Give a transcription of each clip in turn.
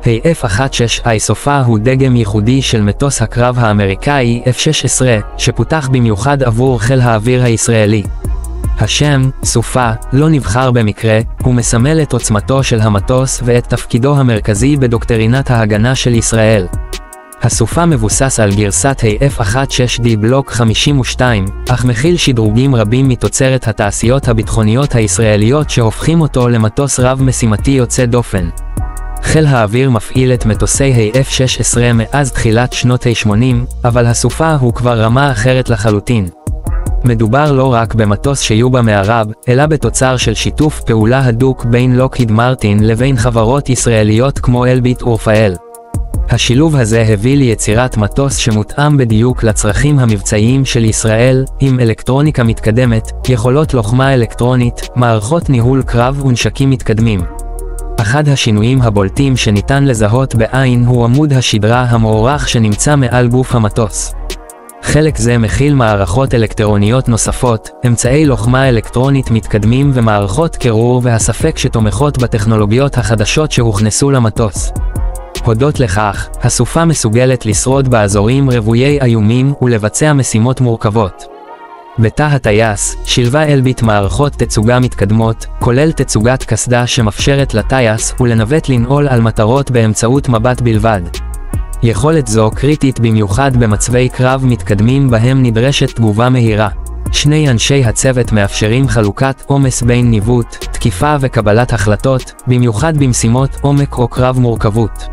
ה-F-16I סופה הוא דגם ייחודי של מטוס הקרב האמריקאי F-16, שפותח במיוחד עבור חיל האוויר הישראלי. השם, סופה, לא נבחר במקרה, הוא מסמל את עוצמתו של המטוס ואת תפקידו המרכזי בדוקטרינת ההגנה של ישראל. הסופה מבוסס על גרסת ה-F-16D בלוק 52, אך מכיל שדרוגים רבים מתוצרת התעשיות הביטחוניות הישראליות שהופכים אותו למטוס רב-משימתי יוצא דופן. חיל האוויר מפעיל את מטוסי ה-F-16 מאז תחילת שנות ה-80, אבל הסופה הוא כבר רמה אחרת לחלוטין. מדובר לא רק במטוס שיובא מערב, אלא בתוצר של שיתוף פעולה הדוק בין לוקהיד מרטין לבין חברות ישראליות כמו אלביט ורפאל. השילוב הזה הביא ליצירת מטוס שמותאם בדיוק לצרכים המבצעיים של ישראל, עם אלקטרוניקה מתקדמת, יכולות לוחמה אלקטרונית, מערכות ניהול קרב ונשקים מתקדמים. אחד השינויים הבולטים שניתן לזהות בעין הוא עמוד השדרה המוארך שנמצא מעל גוף המטוס. חלק זה מכיל מערכות אלקטרוניות נוספות, אמצעי לוחמה אלקטרונית מתקדמים ומערכות קירור והספק שתומכות בטכנולוגיות החדשות שהוכנסו למטוס. הודות לכך, הסופה מסוגלת לשרוד באזורים רוויי איומים ולבצע משימות מורכבות. בתא הטייס, שילבה אלביט מערכות תצוגה מתקדמות, כולל תצוגת קסדה שמאפשרת לטייס ולנווט לנעול על מטרות באמצעות מבט בלבד. יכולת זו קריטית במיוחד במצבי קרב מתקדמים בהם נדרשת תגובה מהירה. שני אנשי הצוות מאפשרים חלוקת עומס בין ניווט, תקיפה וקבלת החלטות, במיוחד במשימות עומק או קרב מורכבות.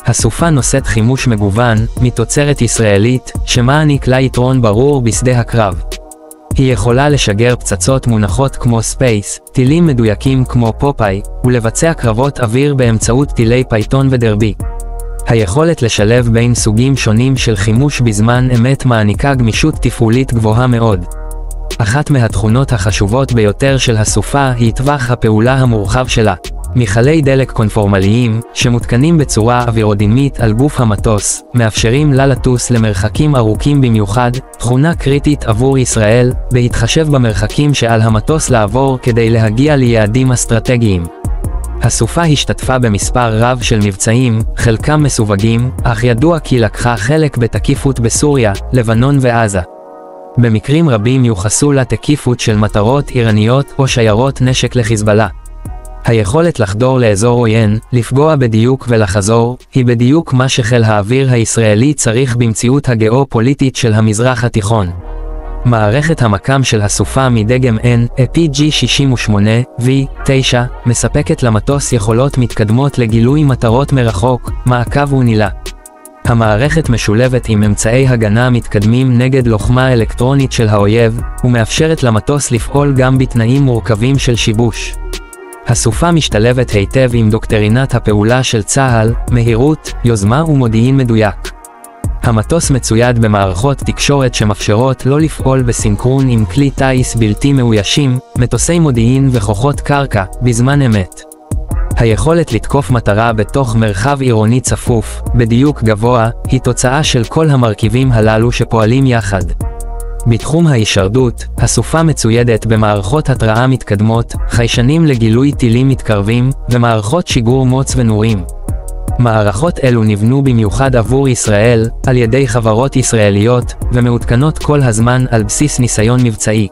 הסופה נושאת חימוש מגוון, מתוצרת ישראלית, שמעניק לה יתרון ברור בשדה הקרב. היא יכולה לשגר פצצות מונחות כמו ספייס, טילים מדויקים כמו פופאי, ולבצע קרבות אוויר באמצעות טילי פייתון ודרבי. היכולת לשלב בין סוגים שונים של חימוש בזמן אמת מעניקה גמישות תפעולית גבוהה מאוד. אחת מהתכונות החשובות ביותר של הסופה היא טווח הפעולה המורחב שלה. מכלי דלק קונפורמליים, שמותקנים בצורה אווירודינמית על גוף המטוס, מאפשרים לה לטוס למרחקים ארוכים במיוחד, תכונה קריטית עבור ישראל, בהתחשב במרחקים שעל המטוס לעבור כדי להגיע ליעדים אסטרטגיים. הסופה השתתפה במספר רב של מבצעים, חלקם מסווגים, אך ידוע כי לקחה חלק בתקיפות בסוריה, לבנון ועזה. במקרים רבים יוחסו לה תקיפות של מטרות איראניות או שיירות נשק לחיזבאללה. היכולת לחדור לאזור עוין, לפגוע בדיוק ולחזור, היא בדיוק מה שחיל האוויר הישראלי צריך במציאות הגאו-פוליטית של המזרח התיכון. מערכת המקם של הסופה מדגם N, PG-68V-9, מספקת למטוס יכולות מתקדמות לגילוי מטרות מרחוק, מעקב ונילה. המערכת משולבת עם אמצעי הגנה מתקדמים נגד לוחמה אלקטרונית של האויב, ומאפשרת למטוס לפעול גם בתנאים מורכבים של שיבוש. הסופה משתלבת היטב עם דוקטרינת הפעולה של צה"ל, מהירות, יוזמה ומודיעין מדויק. המטוס מצויד במערכות תקשורת שמאפשרות לא לפעול בסינכרון עם כלי טייס בלתי מאוישים, מטוסי מודיעין וכוחות קרקע, בזמן אמת. היכולת לתקוף מטרה בתוך מרחב עירוני צפוף, בדיוק גבוה, היא תוצאה של כל המרכיבים הללו שפועלים יחד. בתחום ההישרדות, הסופה מצוידת במערכות התראה מתקדמות, חיישנים לגילוי טילים מתקרבים, ומערכות שיגור מוץ ונורים. מערכות אלו נבנו במיוחד עבור ישראל, על ידי חברות ישראליות, ומעודכנות כל הזמן על בסיס ניסיון מבצעי.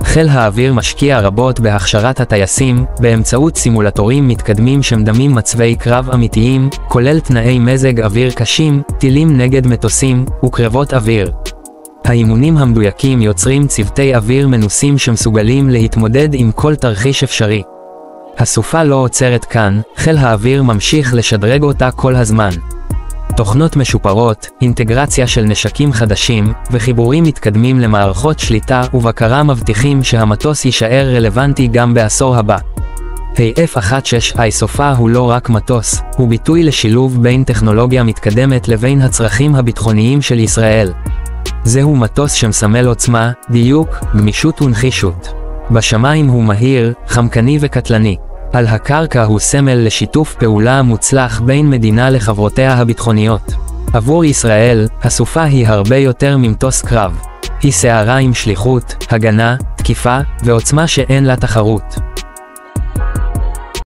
חיל האוויר משקיע רבות בהכשרת הטייסים, באמצעות סימולטורים מתקדמים שמדמים מצבי קרב אמיתיים, כולל תנאי מזג אוויר קשים, טילים נגד מטוסים, וקרבות אוויר. האימונים המדויקים יוצרים צוותי אוויר מנוסים שמסוגלים להתמודד עם כל תרחיש אפשרי. הסופה לא עוצרת כאן, חיל האוויר ממשיך לשדרג אותה כל הזמן. תוכנות משופרות, אינטגרציה של נשקים חדשים, וחיבורים מתקדמים למערכות שליטה ובקרה מבטיחים שהמטוס יישאר רלוונטי גם בעשור הבא. ה-F-16I סופה הוא לא רק מטוס, הוא ביטוי לשילוב בין טכנולוגיה מתקדמת לבין הצרכים הביטחוניים של ישראל. זהו מטוס שמסמל עוצמה, דיוק, גמישות ונחישות. בשמיים הוא מהיר, חמקני וקטלני. על הקרקע הוא סמל לשיתוף פעולה מוצלח בין מדינה לחברותיה הביטחוניות. עבור ישראל, הסופה היא הרבה יותר ממטוס קרב. היא סערה עם שליחות, הגנה, תקיפה, ועוצמה שאין לה תחרות.